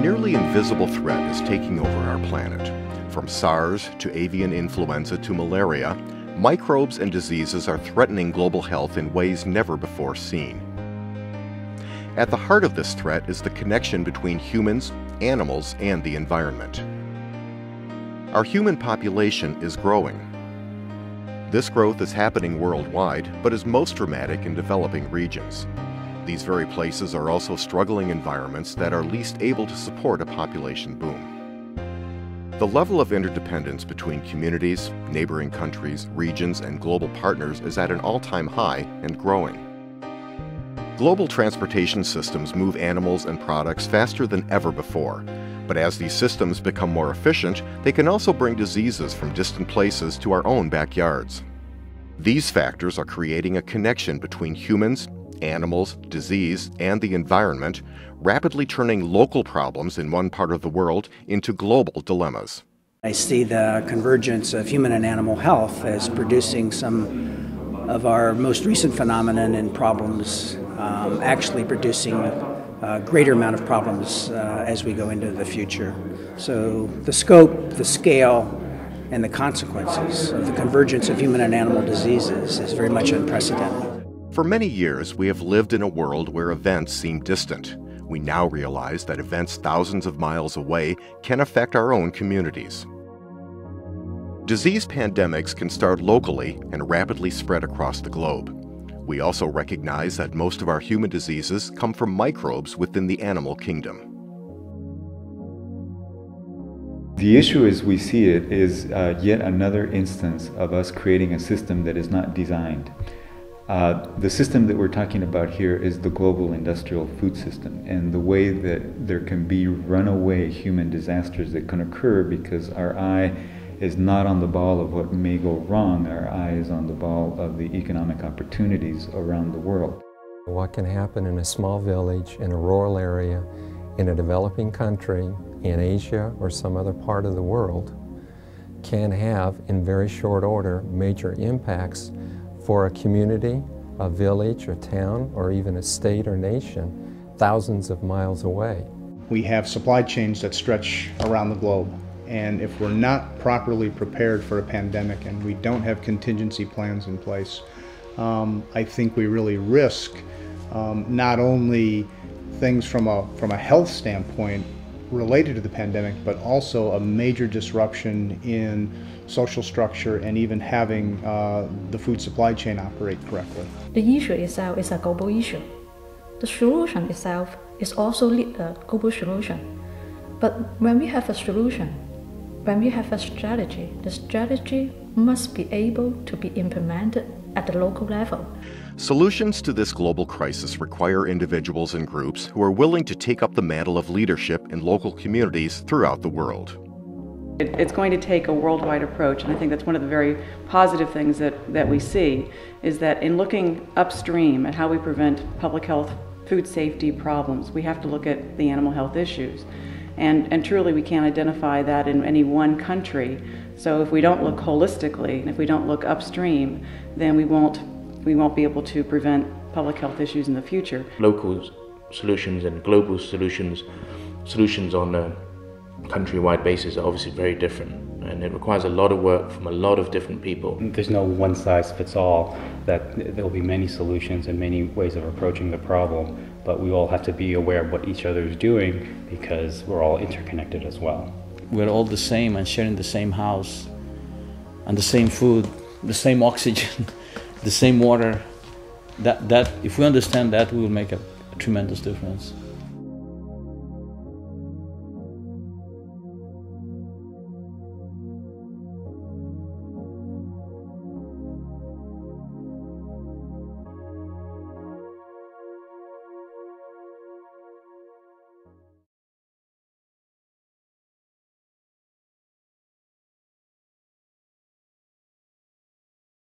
nearly invisible threat is taking over our planet. From SARS to avian influenza to malaria, microbes and diseases are threatening global health in ways never before seen. At the heart of this threat is the connection between humans, animals, and the environment. Our human population is growing. This growth is happening worldwide, but is most dramatic in developing regions. These very places are also struggling environments that are least able to support a population boom. The level of interdependence between communities, neighboring countries, regions, and global partners is at an all-time high and growing. Global transportation systems move animals and products faster than ever before, but as these systems become more efficient, they can also bring diseases from distant places to our own backyards. These factors are creating a connection between humans, animals, disease, and the environment, rapidly turning local problems in one part of the world into global dilemmas. I see the convergence of human and animal health as producing some of our most recent phenomenon and problems, actually producing a greater amount of problems as we go into the future. So the scope, the scale, and the consequences of the convergence of human and animal diseases is very much unprecedented. For many years, we have lived in a world where events seem distant. We now realize that events thousands of miles away can affect our own communities. Disease pandemics can start locally and rapidly spread across the globe. We also recognize that most of our human diseases come from microbes within the animal kingdom. The issue as we see it is yet another instance of us creating a system that is not designed. The system that we're talking about here is the global industrial food system, and the way that there can be runaway human disasters that can occur because our eye is not on the ball of what may go wrong, our eye is on the ball of the economic opportunities around the world. What can happen in a small village, in a rural area, in a developing country, in Asia or some other part of the world, can have, in very short order, major impacts for a community, a village, a town, or even a state or nation thousands of miles away. We have supply chains that stretch around the globe, and if we're not properly prepared for a pandemic and we don't have contingency plans in place, I think we really risk not only things from a health standpoint related to the pandemic, but also a major disruption in social structure and even having the food supply chain operate correctly. The issue itself is a global issue. The solution itself is also a global solution. But when we have a solution, when we have a strategy, the strategy must be able to be implemented at the local level. Solutions to this global crisis require individuals and groups who are willing to take up the mantle of leadership in local communities throughout the world. It's going to take a worldwide approach, and I think that's one of the very positive things that we see, is that in looking upstream at how we prevent public health, food safety problems, we have to look at the animal health issues. And truly we can't identify that in any one country. So if we don't look holistically, and if we don't look upstream, then we won't be able to prevent public health issues in the future. Local solutions and global solutions on a countrywide basis are obviously very different, and it requires a lot of work from a lot of different people. There's no one size fits all, that there'll be many solutions and many ways of approaching the problem, but we all have to be aware of what each other is doing because we're all interconnected as well. We're all the same and sharing the same house and the same food, the same oxygen, the same water. That if we understand that, we will make a tremendous difference.